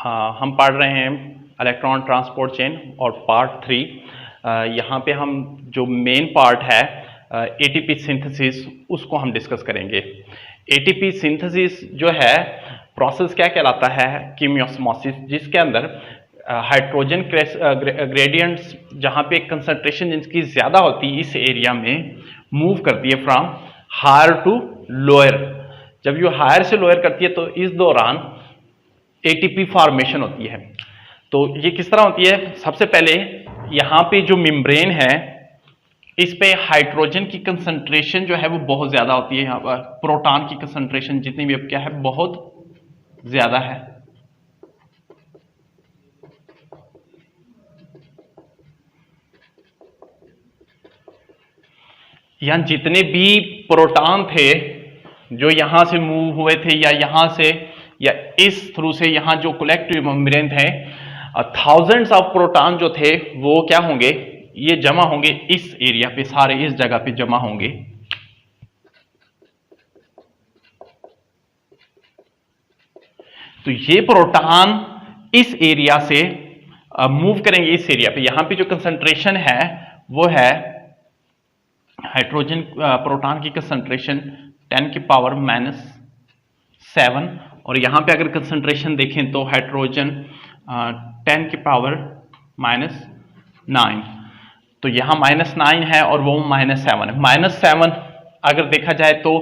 हम पढ़ रहे हैं इलेक्ट्रॉन ट्रांसपोर्ट चेन और पार्ट 3। यहाँ पे हम जो मेन पार्ट है एटीपी सिंथेसिस उसको हम डिस्कस करेंगे। एटीपी सिंथेसिस जो है प्रोसेस क्या कहलाता है, कीमियोस्मोसिस, जिसके अंदर हाइड्रोजन ग्रेडियंट्स जहाँ पे कंसंट्रेशन जिनकी ज़्यादा होती है इस एरिया में मूव करती है फ्रॉम हायर टू लोअर। जब ये हायर से लोअर करती है तो इस दौरान एटीपी फॉर्मेशन होती है। तो ये किस तरह होती है, सबसे पहले यहाँ पे जो मेम्ब्रेन है इस पे हाइड्रोजन की कंसंट्रेशन जो है वो बहुत ज़्यादा होती है। यहाँ पर प्रोटॉन की कंसंट्रेशन जितनी भी अब क्या है बहुत ज़्यादा है। यहाँ जितने भी प्रोटॉन थे जो यहाँ से मूव हुए थे या यहाँ से या इस थ्रू से यहाँ जो कलेक्टिव मेम्ब्रेन थे, थाउजेंड्स ऑफ प्रोटॉन जो थे वो क्या होंगे, ये जमा होंगे इस एरिया पे, सारे इस जगह पे जमा होंगे। तो ये प्रोटॉन इस एरिया से मूव करेंगे इस एरिया पे। यहां पे जो कंसंट्रेशन है वो है हाइड्रोजन प्रोटॉन की कंसंट्रेशन 10 की पावर -7 और यहां पे अगर कंसंट्रेशन देखें तो हाइड्रोजन 10 की पावर -9। तो यहां -9 है और वो -7 है। -7 अगर देखा जाए तो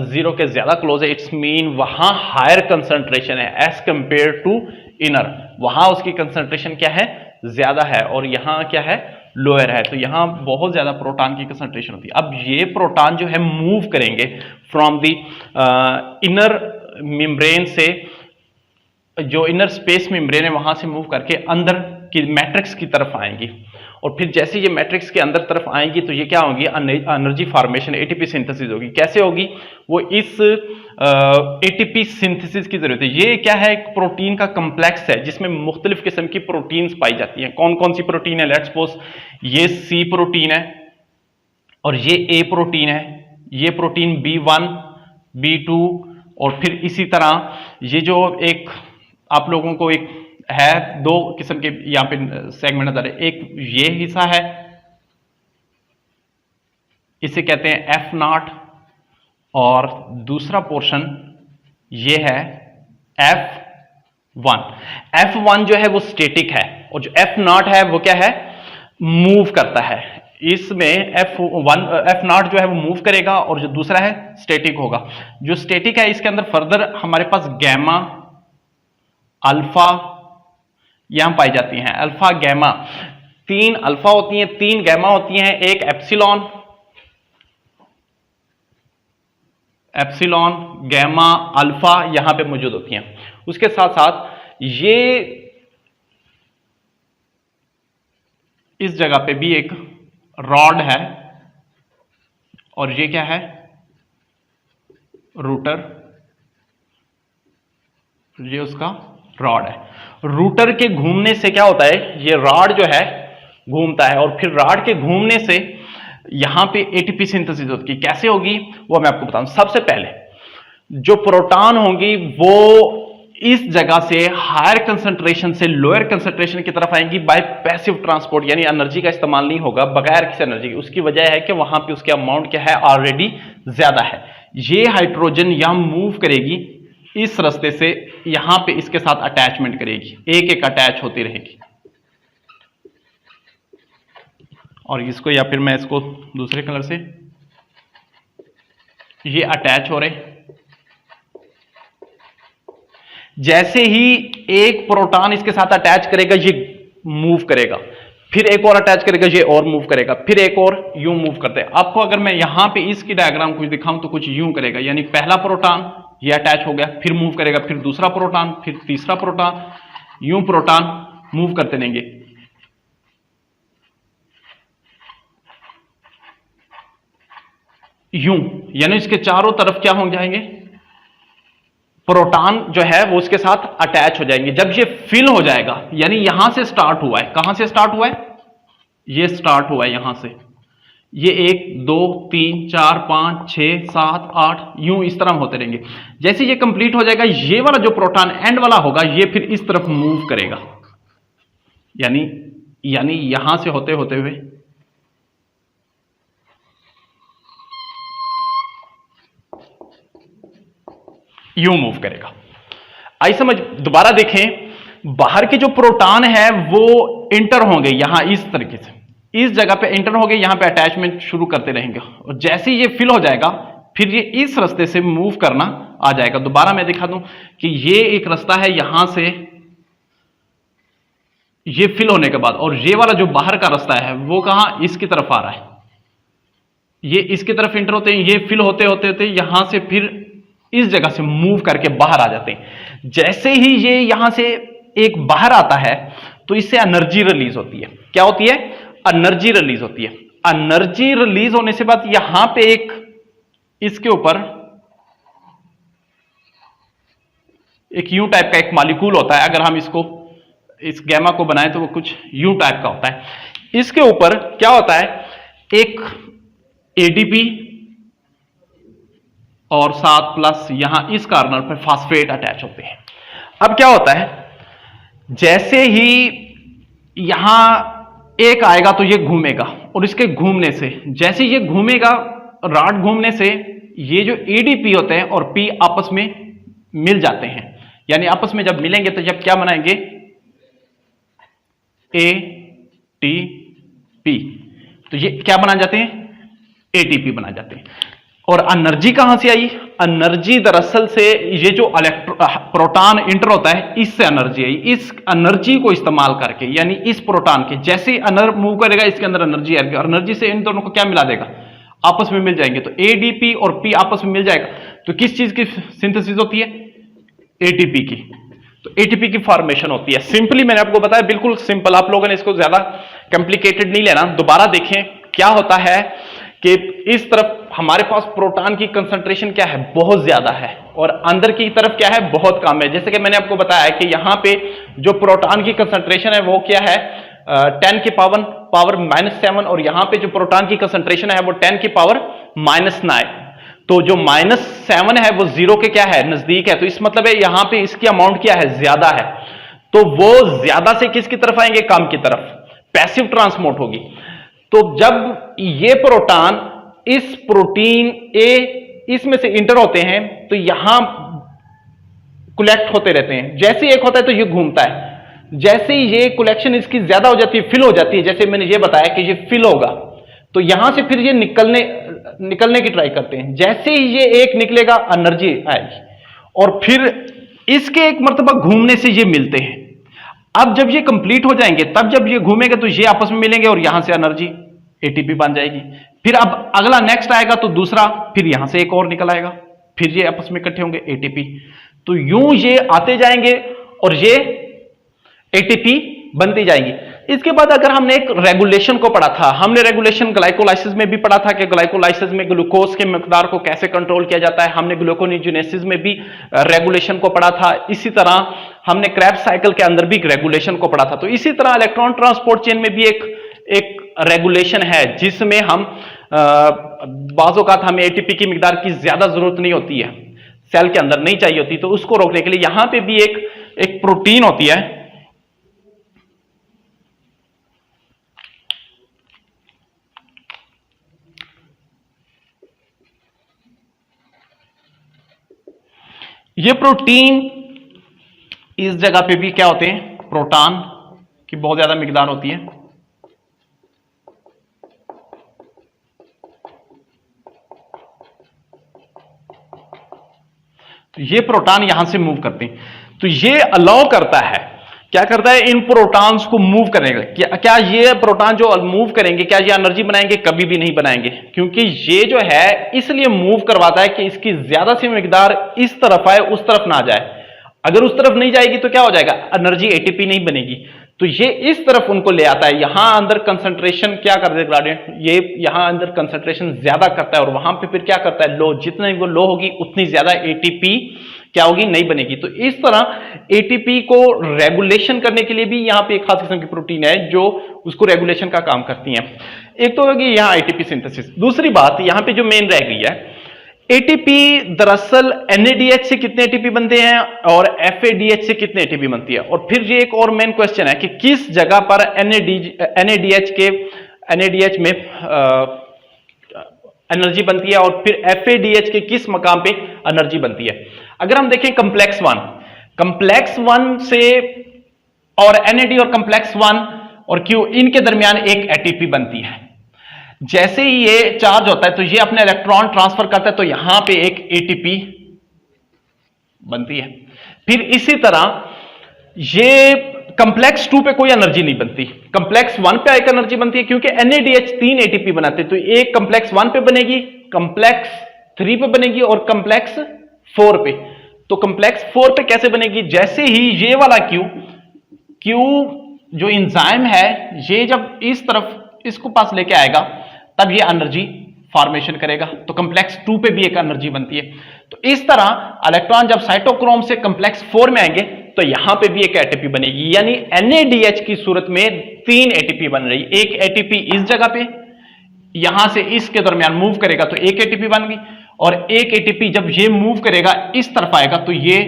0 के ज्यादा क्लोज है। इट्स मीन वहां हायर कंसंट्रेशन है एज कंपेयर टू इनर। वहां उसकी कंसंट्रेशन क्या है, ज्यादा है, और यहां क्या है, लोअर है। तो यहां बहुत ज्यादा प्रोटॉन की कंसंट्रेशन होती है। अब ये प्रोटॉन जो है मूव करेंगे फ्रॉम द इनर मेम्ब्रेन से, जो इनर स्पेस मेम्ब्रेन है वहां से मूव करके अंदर की मैट्रिक्स की तरफ आएंगी। और फिर जैसे ये मैट्रिक्स के अंदर तरफ आएंगी तो ये क्या होगी, एनर्जी फॉर्मेशन, एटीपी सिंथेसिस होगी। कैसे होगी, वो इस एटीपी सिंथेसिस की जरूरत है। ये क्या है, एक प्रोटीन का कम्प्लेक्स है जिसमें मुख्तलिफ किस्म की प्रोटीन्स पाई जाती हैं। कौन कौन सी प्रोटीन है, लेट्स सपोज ये सी प्रोटीन है और ये ए प्रोटीन है, ये प्रोटीन B1 B2 और फिर इसी तरह ये जो एक आप लोगों को एक है, दो किस्म के यहां पे सेगमेंट नजर है। एक ये हिस्सा है, इसे कहते हैं F0 और दूसरा पोर्शन ये है F1। F1 जो है वो स्टैटिक है और जो F0 है वो क्या है, मूव करता है। इसमें F0 जो है वो मूव करेगा और जो दूसरा है स्टैटिक होगा। जो स्टैटिक है इसके अंदर फर्दर हमारे पास गैमा, अल्फा यहां पाई जाती हैं। अल्फा गैमा, 3 अल्फा होती हैं, 3 गैमा होती हैं, एक एप्सिलॉन, गैमा, अल्फा यहां पे मौजूद होती हैं। उसके साथ साथ ये इस जगह पे भी एक रॉड है और ये क्या है, रूटर, ये उसका रॉड है। रूटर के घूमने से क्या होता है, ये रॉड जो है घूमता है और फिर रॉड के घूमने से यहां पे एटीपी सिंथेसिस होती है। कैसे होगी वो मैं आपको बताऊं। सबसे पहले जो प्रोटॉन होंगी वो इस जगह से हायर कंसंट्रेशन से लोअर कंसंट्रेशन की तरफ आएंगी बाय पैसिव ट्रांसपोर्ट, यानी एनर्जी का इस्तेमाल नहीं होगा, बगैर किसी एनर्जी के। उसकी वजह है कि वहां पे उसके अमाउंट क्या है, ऑलरेडी ज्यादा है। ये हाइड्रोजन यहां मूव करेगी इस रास्ते से, यहां पे इसके साथ अटैचमेंट करेगी, एक एक अटैच होती रहेगी। और इसको, या फिर मैं इसको दूसरे कलर से, ये अटैच हो रहे। जैसे ही एक प्रोटॉन इसके साथ अटैच करेगा ये मूव करेगा, फिर एक और अटैच करेगा ये और मूव करेगा, फिर एक और यूं मूव करते हैं। आपको अगर मैं यहां पे इसकी डायग्राम कुछ दिखाऊं तो कुछ यूं करेगा, यानी पहला प्रोटॉन ये अटैच हो गया, फिर मूव करेगा, फिर दूसरा प्रोटॉन, फिर तीसरा प्रोटॉन, यूं प्रोटॉन मूव करते रहेंगे। यूं, यानी इसके चारों तरफ क्या हो जाएंगे, प्रोटॉन जो है वो उसके साथ अटैच हो जाएंगे। जब ये फिल हो जाएगा, यानी यहां से स्टार्ट हुआ है, कहां से स्टार्ट हुआ है, ये स्टार्ट हुआ है यहां से, ये 1 2 3 4 5 6 7 8 यूं इस तरह होते रहेंगे। जैसे ये कंप्लीट हो जाएगा, ये वाला जो प्रोटॉन एंड वाला होगा ये फिर इस तरफ मूव करेगा, यानी यहां से होते होते हुए यूं मूव करेगा। आई समझ? दोबारा देखें, बाहर के जो प्रोटॉन है वो इंटर होंगे यहां इस तरीके से, इस जगह पे इंटर हो गए, यहां पे अटैचमेंट शुरू करते रहेंगे और जैसे ही ये फिल हो जाएगा फिर ये इस रास्ते से मूव करना आ जाएगा। दोबारा मैं दिखा दूं कि ये एक रास्ता है यहां से ये फिल होने के बाद, और ये वाला जो बाहर का रास्ता है वो कहां, इसकी तरफ आ रहा है। ये इसकी तरफ इंटर होते हैं, ये फिल होते होते होते यहां से फिर इस जगह से मूव करके बाहर आ जाते हैं। जैसे ही ये यहां से एक बाहर आता है तो इससे एनर्जी रिलीज होती है। क्या होती है? एनर्जी रिलीज होती है। एनर्जी रिलीज होने से बाद यहां पे एक इसके ऊपर एक यू टाइप का एक मॉलिक्यूल होता है। अगर हम इसको इस गैमा को बनाए तो वो कुछ यू टाइप का होता है। इसके ऊपर क्या होता है, एक एडीपी और साथ प्लस यहां इस कॉर्नर पर फास्फेट अटैच होते हैं। अब क्या होता है, जैसे ही यहां एक आएगा तो ये घूमेगा, और इसके घूमने से जैसे ये घूमेगा, रॉड घूमने से ये जो एडीपी होते हैं और पी आपस में मिल जाते हैं। यानी आपस में जब मिलेंगे तो जब क्या बनाएंगे, एटीपी। तो ये क्या बना जाते हैं, एटीपी बना जाते हैं। और एनर्जी कहां से आई? एनर्जी दरअसल से ये जो प्रोटॉन इंटर होता है इससे एनर्जी आई। इस एनर्जी को इस्तेमाल करके, यानी इस प्रोटॉन के जैसे ही अंदर मूव करेगा इसके अंदर एनर्जी आएगी, और एनर्जी से इन दोनों को क्या मिला देगा, आपस में मिल जाएंगे। तो एडीपी और पी आपस में मिल जाएगा। तो किस चीज की सिंथेसिस होती है? एटीपी की। तो एटीपी की फॉर्मेशन होती है। सिंपली मैंने आपको बताया, बिल्कुल सिंपल, आप लोगों ने इसको ज्यादा कॉम्प्लिकेटेड नहीं लेना। दोबारा देखें क्या होता है कि इस तरफ हमारे पास प्रोटॉन की कंसंट्रेशन क्या है, बहुत ज्यादा है, और अंदर की तरफ क्या है, बहुत कम है। जैसे कि मैंने आपको बताया कि यहां पे जो प्रोटॉन की कंसंट्रेशन है वो क्या है, 10 की पावर -7, और यहां पे जो प्रोटॉन की कंसंट्रेशन है वो 10 की पावर -9। तो जो -7 है वो 0 के क्या है, नजदीक है। तो इस मतलब है यहां पे इसकी अमाउंट क्या है, ज्यादा है। तो वो ज्यादा से किसकी तरफ आएंगे, कम की तरफ, पैसिव ट्रांसपोर्ट होगी। तो जब ये प्रोटॉन इस प्रोटीन ए इसमें से इंटर होते हैं तो यहां कलेक्ट होते रहते हैं। जैसे एक होता है तो ये घूमता है, जैसे ही ये कलेक्शन इसकी ज्यादा हो जाती है, फिल हो जाती है, जैसे मैंने ये बताया कि ये फिल होगा तो यहां से फिर ये निकलने की ट्राई करते हैं। जैसे ही ये एक निकलेगा एनर्जी आएगी, और फिर इसके एक मर्तबा घूमने से ये मिलते हैं। अब जब ये कंप्लीट हो जाएंगे, तब जब ये घूमेंगे तो ये आपस में मिलेंगे और यहां से एनर्जी एटीपी बन जाएगी। फिर अब अगला नेक्स्ट आएगा तो दूसरा, फिर यहां से एक और निकल आएगा, फिर ये आपस में इकट्ठे होंगे एटीपी। तो यूं ये आते जाएंगे और ये एटीपी बनती जाएंगी। इसके बाद अगर हमने एक रेगुलेशन को पढ़ा था, हमने रेगुलेशन ग्लाइकोलाइसिस में भी पढ़ा था कि ग्लाइकोलाइसिस में ग्लूकोज के मिकदार को कैसे कंट्रोल किया जाता है। हमने ग्लूकोनियोजेनेसिस में भी रेगुलेशन को पढ़ा था। इसी तरह हमने क्रेब्स साइकिल के अंदर भी रेगुलेशन को पढ़ा था। तो इसी तरह इलेक्ट्रॉन ट्रांसपोर्ट चेन में भी एक रेगुलेशन है, जिसमें हम बाज़ औक़ात हमें एटीपी की मिकदार की ज्यादा जरूरत नहीं होती है, सेल के अंदर नहीं चाहिए होती, तो उसको रोकने के लिए यहां पे भी एक प्रोटीन होती है, ये प्रोटीन इस जगह पे भी क्या होते हैं, प्रोटॉन की बहुत ज्यादा मिकदार होती है। तो ये प्रोटॉन यहां से मूव करते हैं। तो ये अलाउ करता है, क्या करता है, इन प्रोटॉन्स को मूव करने का। क्या ये प्रोटॉन जो मूव करेंगे, क्या ये एनर्जी बनाएंगे? कभी भी नहीं बनाएंगे, क्योंकि ये जो है इसलिए मूव करवाता है कि इसकी ज्यादा सी मिकदार इस तरफ आए, उस तरफ ना जाए। अगर उस तरफ नहीं जाएगी तो क्या हो जाएगा, एनर्जी एटीपी नहीं बनेगी। तो ये इस तरफ उनको ले आता है। यहां अंदर कंसंट्रेशन क्या कर देगा ग्रेडियंट, ये यहां अंदर कंसंट्रेशन ज्यादा करता है, और वहां पे फिर क्या करता है, लो, जितना वो लो होगी उतनी ज्यादा एटीपी क्या होगी, नहीं बनेगी। तो इस तरह एटीपी को रेगुलेशन करने के लिए भी यहां पे एक खास किस्म की प्रोटीन है जो उसको रेगुलेशन का काम करती हैं। एक तो होगी यहां एटीपी सिंथेसिस। दूसरी बात यहां पे जो मेन रह गई है, एटीपी दरअसल एनएडीएच से कितने एटीपी बनते हैं और एफएडीएच से कितने एटीपी बनती है। और फिर ये एक और मेन क्वेश्चन है कि किस जगह पर एनएडीएच में एनर्जी बनती है और फिर एफएडीएच के किस मकाम पे एनर्जी बनती है। अगर हम देखें कंप्लेक्स वन से और एनएडी और कंप्लेक्स वन और क्यू इनके दरमियान एक एटीपी बनती है। जैसे ही ये चार्ज होता है तो ये अपने इलेक्ट्रॉन ट्रांसफर करता है तो यहां पे एक एटीपी बनती है। फिर इसी तरह ये कंप्लेक्स 2 पे कोई एनर्जी नहीं बनती, कंप्लेक्स 1 पे एक एनर्जी बनती है क्योंकि एनएडीएच 3 एटीपी बनाते हैं। तो एक कंप्लेक्स 1 पे बनेगी, कंप्लेक्स 3 पे बनेगी और कंप्लेक्स 4 पे। तो कंप्लेक्स 4 पे कैसे बनेगी, जैसे ही ये वाला क्यू जो एंजाइम है ये जब इस तरफ इसको पास लेके आएगा तब ये एनर्जी फॉर्मेशन करेगा। तो कंप्लेक्स 2 पे भी एक एनर्जी बनती है। तो इस तरह इलेक्ट्रॉन जब साइटोक्रोम से कंप्लेक्स 4 में आएंगे तो यहां पे भी एक एटीपी बनेगी, यानी एनएडीएच की सूरत में 3 एटीपी बन रही। एक एटीपी इस जगह पे यहां से इसके दरमियान मूव करेगा तो एक एटीपी बन गई, और एक एटीपी जब ये मूव करेगा इस तरफ आएगा तो ये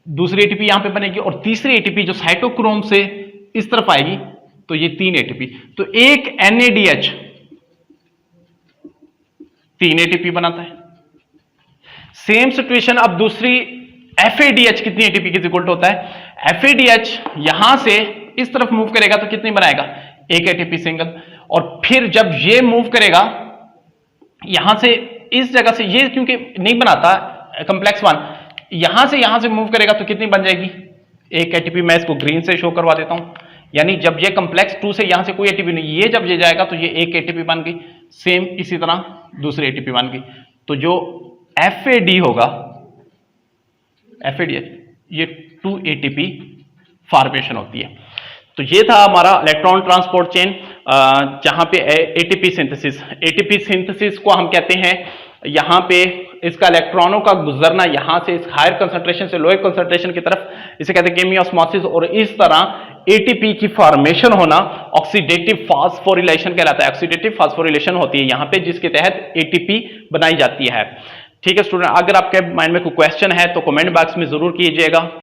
दूसरी एटीपी यहां पे बनेगी, और तीसरी एटीपी जो साइटोक्रोम से इस तरफ आएगी तो ये 3 एटीपी। तो एक एनएडीएच 3 एटीपी बनाता है। सेम सिचुएशन अब दूसरी एफएडीएच कितनी एटीपी के इक्वल होता है, एफएडीएच यहां से इस तरफ मूव करेगा तो कितनी बनाएगा, एक एटीपी सिंगल। और फिर जब ये मूव करेगा यहां से इस जगह से, ये क्योंकि नहीं बनाता कंप्लेक्स 1, यहां से मूव करेगा तो कितनी बन जाएगी, एक एटीपी। मैं इसको ग्रीन से शो करवा देता हूं, यानी जब ये कंप्लेक्स 2 से यहां से कोई एटीपी नहीं, ये जब ये जाएगा तो ये एक एटीपी बन गई। सेम इसी तरह दूसरी एटीपी बन गई। तो जो एफएडी होगा, एफएडी ये 2 एटीपी फॉर्मेशन होती है। तो ये था हमारा इलेक्ट्रॉन ट्रांसपोर्ट चेन, जहां पे एटीपी सिंथेसिस को हम कहते हैं, यहां पे इसका इलेक्ट्रॉनों का गुजरना यहां से इस हायर कंसंट्रेशन से लोअर कंसंट्रेशन की तरफ, इसे कहते हैं केमियोस्मोसिस। और इस तरह एटीपी की फॉर्मेशन होना ऑक्सीडेटिव फास्फोरिलेशन कहलाता है। ऑक्सीडेटिव फास्फोरिलेशन होती है यहां पे, जिसके तहत एटीपी बनाई जाती है। ठीक है स्टूडेंट, अगर आपके माइंड में कोई क्वेश्चन है तो कमेंट बॉक्स में जरूर कीजिएगा।